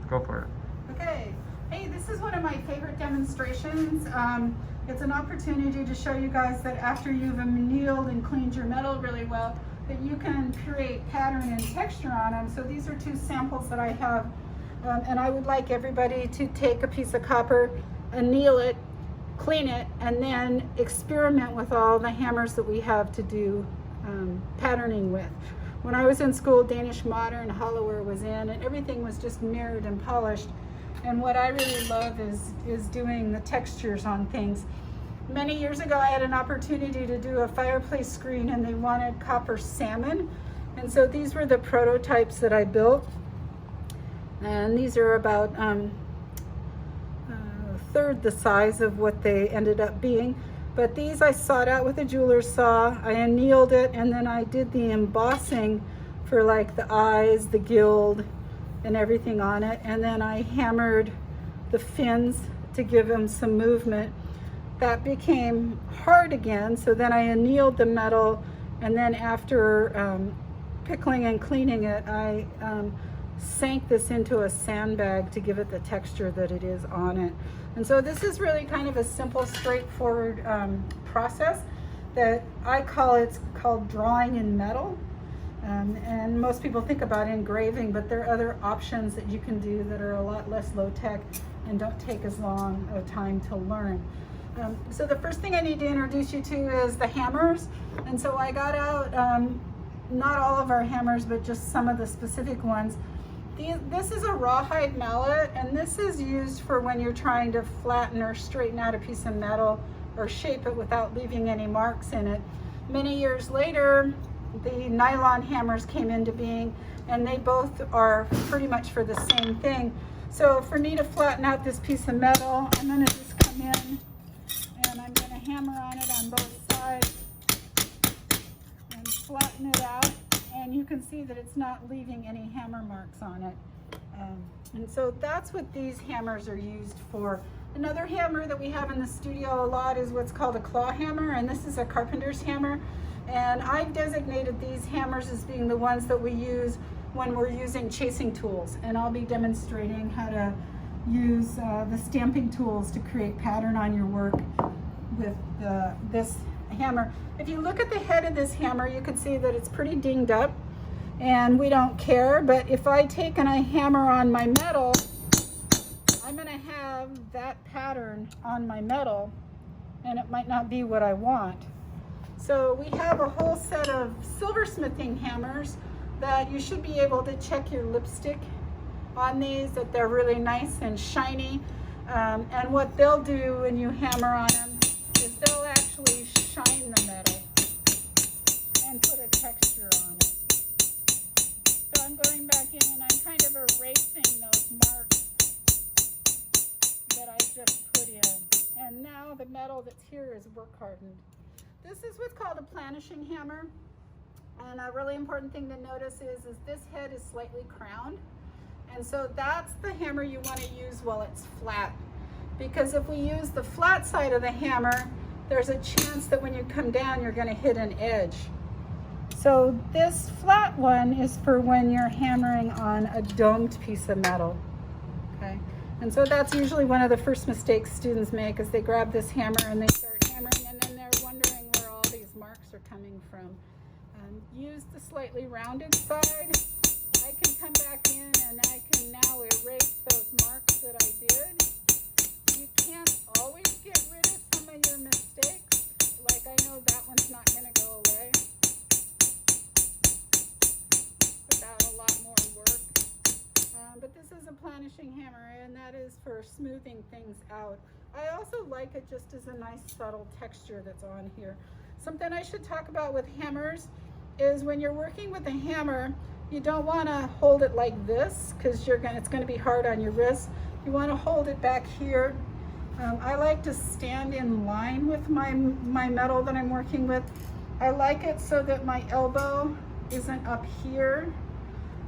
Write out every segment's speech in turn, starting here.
Go for it. Okay. Hey, this is one of my favorite demonstrations. It's an opportunity to show you guys that after you've annealed and cleaned your metal really well, that you can create pattern and texture on them. So these are two samples that I have, and I would like everybody to take a piece of copper, anneal it, clean it, and then experiment with all the hammers that we have to do patterning with. When I was in school, Danish Modern, Hollower was in, and everything was just mirrored and polished. And what I really love is doing the textures on things. Many years ago, I had an opportunity to do a fireplace screen, and they wanted copper salmon. And so these were the prototypes that I built. And these are about a third the size of what they ended up being. But these I sawed out with a jeweler's saw. I annealed it, and then I did the embossing for like the eyes, the gild, and everything on it. And then I hammered the fins to give them some movement. That became hard again, so then I annealed the metal, and then after pickling and cleaning it, I sank this into a sandbag to give it the texture that it is on it. And so this is really kind of a simple, straightforward process that I called drawing in metal. And most people think about engraving, but there are other options that you can do that are a lot less low-tech and don't take as long a time to learn. So the first thing I need to introduce you to is the hammers. And so I got out, not all of our hammers, but just some of the specific ones. This is a rawhide mallet, and this is used for when you're trying to flatten or straighten out a piece of metal or shape it without leaving any marks in it. Many years later, the nylon hammers came into being, and they both are pretty much for the same thing. So for me to flatten out this piece of metal, I'm going to just come in and I'm going to hammer on it on both sides and flatten it out, and you can see that it's not leaving any hammer marks on it. And so that's what these hammers are used for. Another hammer that we have in the studio a lot is what's called a claw hammer, and this is a carpenter's hammer. And I've designated these hammers as being the ones that we use when we're using chasing tools. And I'll be demonstrating how to use the stamping tools to create pattern on your work with this hammer. If you look at the head of this hammer, you can see that it's pretty dinged up, and we don't care. But if I take and I hammer on my metal, I'm going to have that pattern on my metal, and it might not be what I want. So we have a whole set of silversmithing hammers that you should be able to check your lipstick on these, that they're really nice and shiny. And what they'll do when you hammer on them is they'll actually shine the metal and put a texture on it. So I'm going back in and I'm kind of erasing those marks that I just put in. And now the metal that's here is work hardened. This is what's called a planishing hammer, and a really important thing to notice is this head is slightly crowned, and so that's the hammer you want to use while it's flat, because if we use the flat side of the hammer, there's a chance that when you come down you're going to hit an edge. So this flat one is for when you're hammering on a domed piece of metal. Okay, and so that's usually one of the first mistakes students make, is they grab this hammer and they start hammering, and then they're wondering where all these marks are coming from. Use the slightly rounded side. I can come back in and I can now erase those marks that I did. You can't always get rid of some of your mistakes. Like, I know that one's not going to go away without a lot more work. But this is a planishing hammer, and that is for smoothing things out. I also like it just as a nice subtle texture that's on here. Something I should talk about with hammers is when you're working with a hammer, you don't want to hold it like this, because it's going to be hard on your wrist. You want to hold it back here. I like to stand in line with my metal that I'm working with. I like it so that my elbow isn't up here.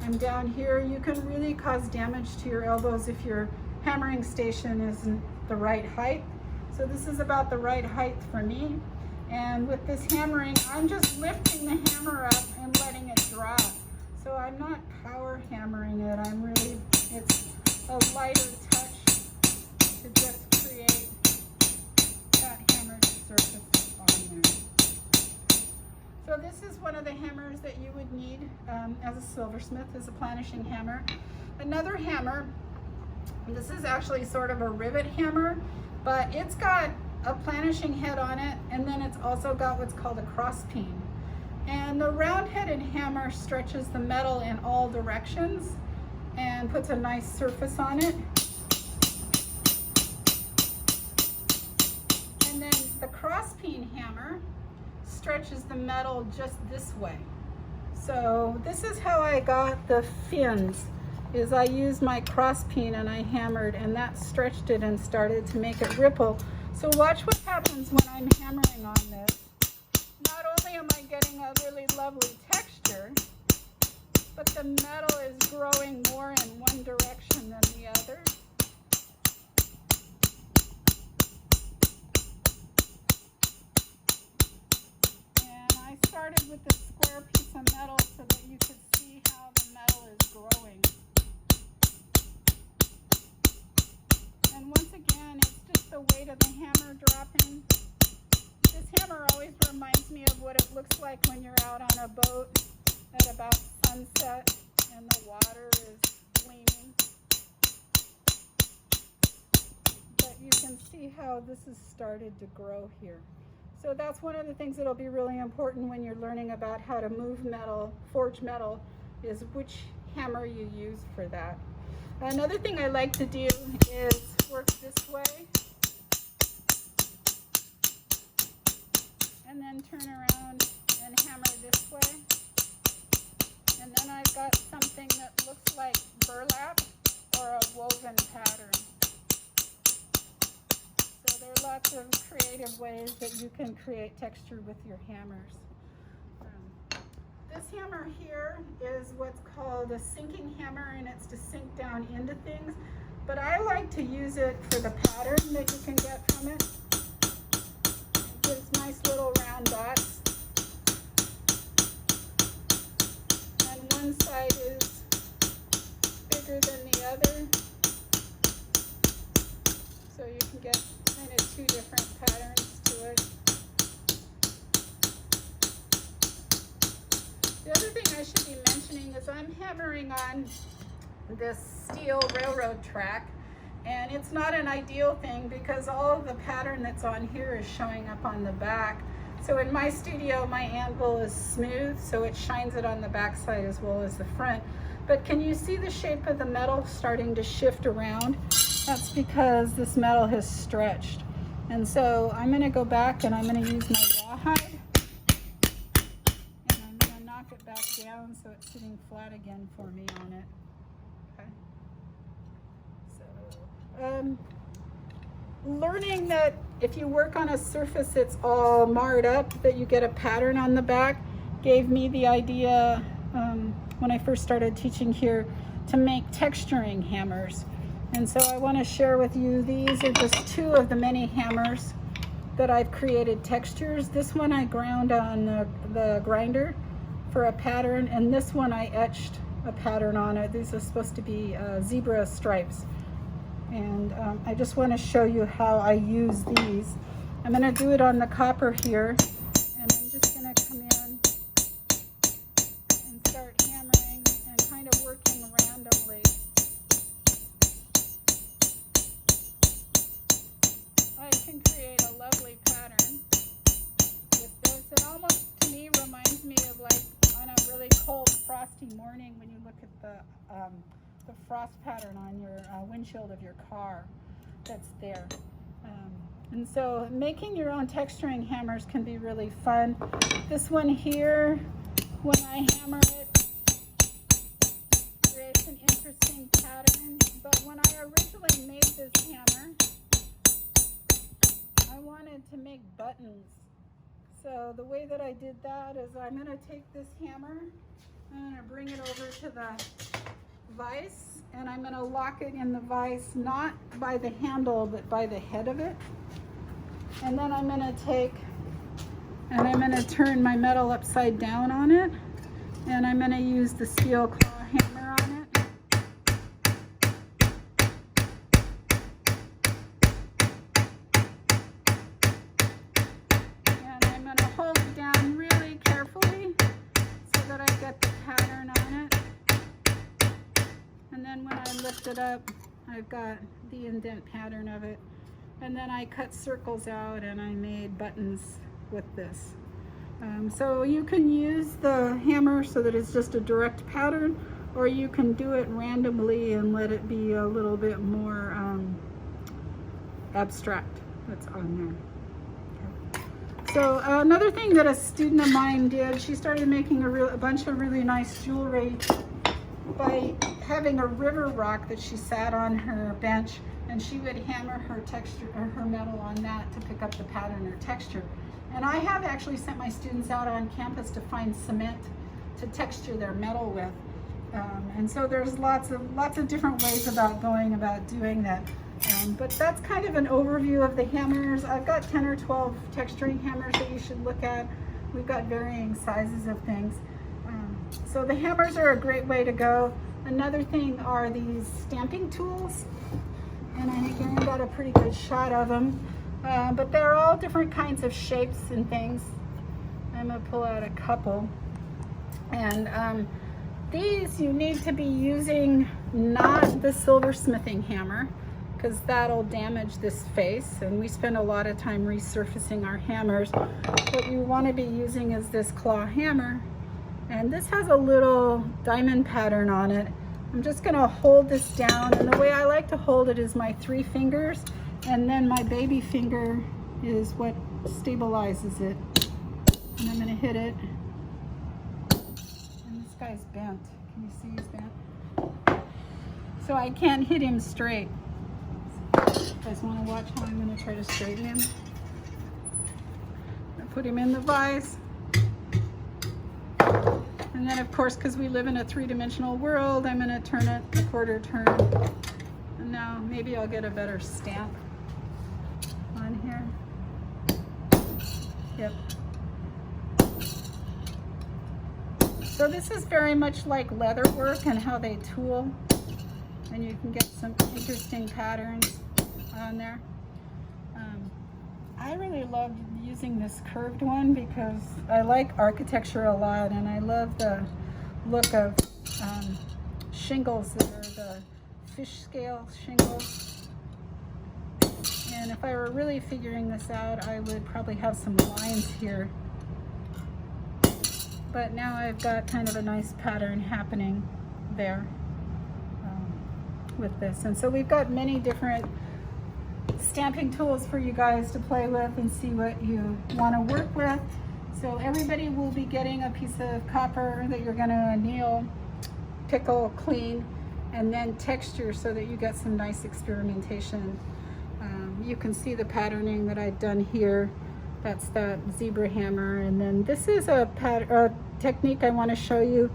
I'm down here. You can really cause damage to your elbows if your hammering station isn't the right height. So this is about the right height for me. And with this hammering, I'm just lifting the hammer up and letting it drop. So I'm not power hammering it. It's a lighter touch to just create that hammered surface on there. So this is one of the hammers that you would need as a silversmith, is a planishing hammer. Another hammer, this is actually sort of a rivet hammer, but it's got a planishing head on it, and then it's also got what's called a cross peen. And the round-headed hammer stretches the metal in all directions and puts a nice surface on it. And then the cross peen hammer stretches the metal just this way. So this is how I got the fins, is I used my cross peen and I hammered, and that stretched it and started to make it ripple. So watch what happens when I'm hammering on this. Not only am I getting a really lovely texture, but the metal is growing more in one direction than the other. And I started with the square piece of metal so that you could see how the metal is growing. And once again, it's just the weight of the hammer dropping. This hammer always reminds me of what it looks like when you're out on a boat at about sunset and the water is gleaming. But you can see how this has started to grow here. So that's one of the things that'll be really important when you're learning about how to move metal, forge metal, is which hammer you use for that. Another thing I like to do is work this way and then turn around and hammer this way. And then I've got something that looks like burlap or a woven pattern. So there are lots of creative ways that you can create texture with your hammers. This hammer here is what's called a sinking hammer, and it's to sink down into things. But I like to use it for the pattern that you can get from it. It gives nice little round dots. And one side is bigger than the other. So you can get kind of two different patterns to it. The other thing I should be mentioning is I'm hammering on this steel railroad track, and it's not an ideal thing because all of the pattern that's on here is showing up on the back. So in my studio, my anvil is smooth, so it shines it on the back side as well as the front. But can you see the shape of the metal starting to shift around? That's because this metal has stretched. And so I'm going to go back and I'm going to use my rawhide, and I'm going to knock it back down so it's sitting flat again for me on it. Okay. So, learning that if you work on a surface that's all marred up, that you get a pattern on the back, gave me the idea when I first started teaching here to make texturing hammers. And so I want to share with you, these are just two of the many hammers that I've created textures. This one I ground on the grinder for a pattern, and this one I etched a pattern on it. These are supposed to be zebra stripes. And I just want to show you how I use these. I'm going to do it on the copper here, and I'm just going to come in and start hammering and kind of working randomly. I can create a lovely pattern with this. It almost, to me, reminds me of like on a really cold, frosty morning when you look at the frost pattern on your windshield of your car that's there. And so making your own texturing hammers can be really fun. This one here, when I hammer it, creates an interesting pattern. But when I originally made this hammer, I wanted to make buttons. So the way that I did that is I'm going to take this hammer, I'm going to bring it over to the vise, and I'm going to lock it in the vise, not by the handle, but by the head of it. And then I'm going to take, and I'm going to turn my metal upside down on it, and I'm going to use the steel claw hammer on it. pattern on it. And then when I lift it up, I've got the indent pattern of it. And then I cut circles out and I made buttons with this. So you can use the hammer so that it's just a direct pattern, or you can do it randomly and let it be a little bit more abstract that's on there. Okay. So another thing that a student of mine did, she started making a bunch of really nice jewelry by having a river rock that she sat on her bench, and she would hammer her texture or her metal on that to pick up the pattern or texture. And I have actually sent my students out on campus to find cement to texture their metal with. And so there's lots of different ways about going about doing that. But that's kind of an overview of the hammers. I've got 10 or 12 texturing hammers that you should look at. We've got varying sizes of things. So the hammers are a great way to go. Another thing are these stamping tools. And I think Erin got a pretty good shot of them. But they're all different kinds of shapes and things. I'm gonna pull out a couple. And these you need to be using not the silversmithing hammer, because that'll damage this face, and we spend a lot of time resurfacing our hammers. What you want to be using is this claw hammer, and this has a little diamond pattern on it. I'm just going to hold this down, and the way I like to hold it is my 3 fingers, and then my baby finger is what stabilizes it. And I'm going to hit it, and this guy's bent. Can you see he's bent? So I can't hit him straight. You guys want to watch how I'm going to try to straighten him? I put him in the vise. And then of course, because we live in a 3-dimensional world, I'm going to turn it a quarter turn. And now maybe I'll get a better stamp on here. Yep. So this is very much like leather work and how they tool. And you can get some interesting patterns on there. I really love using this curved one because I like architecture a lot, and I love the look of shingles that are the fish scale shingles. And if I were really figuring this out, I would probably have some lines here. But now I've got kind of a nice pattern happening there with this. And so we've got many different stamping tools for you guys to play with and see what you want to work with. So everybody will be getting a piece of copper that you're going to anneal, pickle, clean, and then texture so that you get some nice experimentation. You can see the patterning that I've done here. That's that zebra hammer. And then this is a technique I want to show you.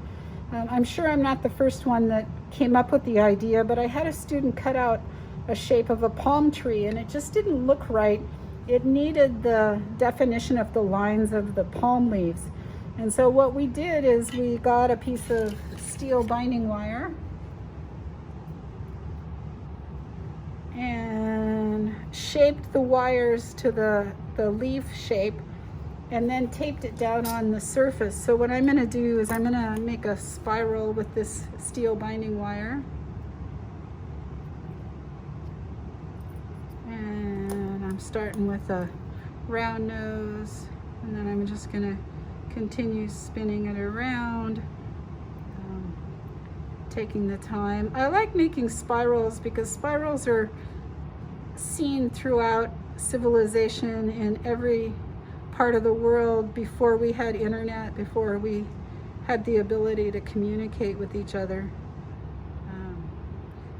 I'm sure I'm not the first one that came up with the idea, but I had a student cut out a shape of a palm tree, and it just didn't look right. It needed the definition of the lines of the palm leaves. And so what we did is we got a piece of steel binding wire and shaped the wires to the leaf shape, and then taped it down on the surface. So what I'm going to do is I'm going to make a spiral with this steel binding wire. And I'm starting with a round nose, and then I'm just going to continue spinning it around, taking the time. I like making spirals because spirals are seen throughout civilization in every part of the world before we had internet, before we had the ability to communicate with each other.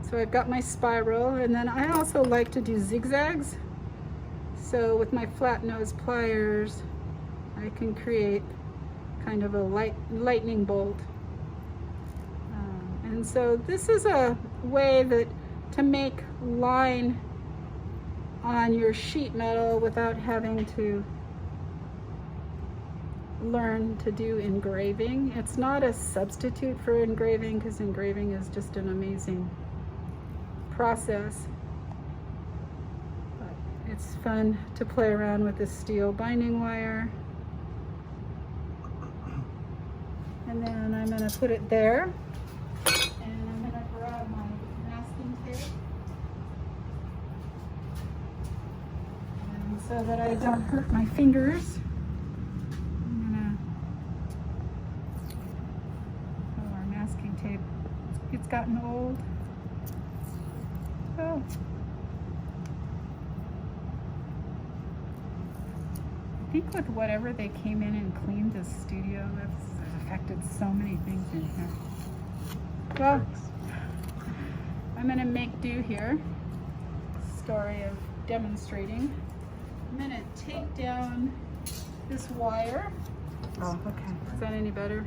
So I've got my spiral, and then I also like to do zigzags. So with my flat nose pliers, I can create kind of a lightning bolt. And so this is a way that to make line on your sheet metal without having to learn to do engraving. It's not a substitute for engraving, because engraving is just an amazing process. But it's fun to play around with this steel binding wire. And then I'm going to put it there. And I'm going to grab my masking tape. And so that I don't hurt my fingers, I'm going to, oh, our masking tape, it's gotten old. Oh. I think with whatever they came in and cleaned this studio, that's affected so many things in here. Well, I'm going to make do here. Story of demonstrating. I'm going to take down this wire. Oh, okay. Is that any better?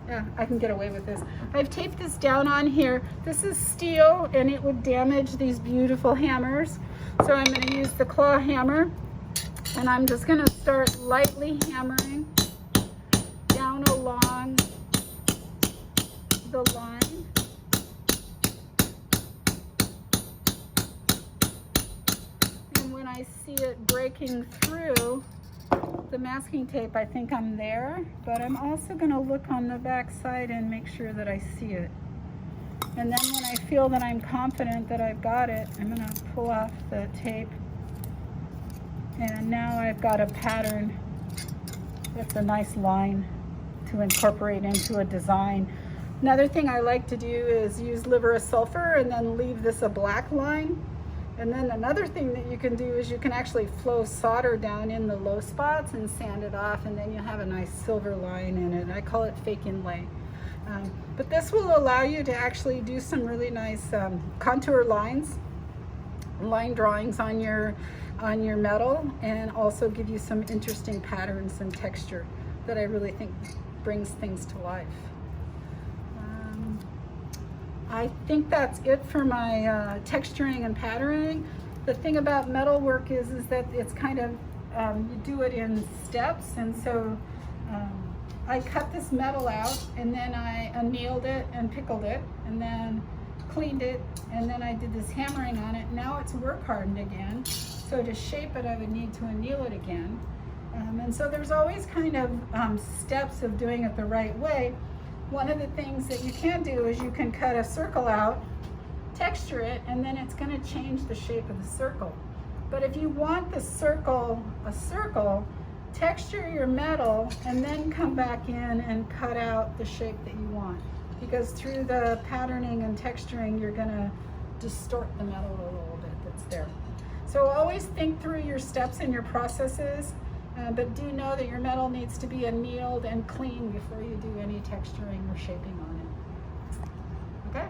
Yeah, I can get away with this. I've taped this down on here. This is steel and it would damage these beautiful hammers. So I'm going to use the claw hammer and I'm just going to start lightly hammering down along the line. And when I see it breaking through the masking tape, I think I'm there, but I'm also going to look on the back side and make sure that I see it. And then when I feel that I'm confident that I've got it, I'm going to pull off the tape. And now I've got a pattern that's a nice line to incorporate into a design. Another thing I like to do is use liver of sulfur and then leave this a black line. And then another thing that you can do is you can actually flow solder down in the low spots and sand it off, and then you have a nice silver line in it. I call it fake inlay. But this will allow you to actually do some really nice contour lines, line drawings on your metal, and also give you some interesting patterns and texture that I really think brings things to life. I think that's it for my texturing and patterning. The thing about metalwork is that it's kind of, you do it in steps, and so I cut this metal out and then I annealed it and pickled it and then cleaned it, and then I did this hammering on it. Now it's work hardened again, so to shape it I would need to anneal it again. And so there's always kind of steps of doing it the right way. One of the things that you can do is you can cut a circle out, texture it, and then it's going to change the shape of the circle. But if you want the circle a circle, texture your metal and then come back in and cut out the shape that you want. Because through the patterning and texturing, you're going to distort the metal a little bit that's there. So always think through your steps and your processes. But do know that your metal needs to be annealed and clean before you do any texturing or shaping on it. Okay?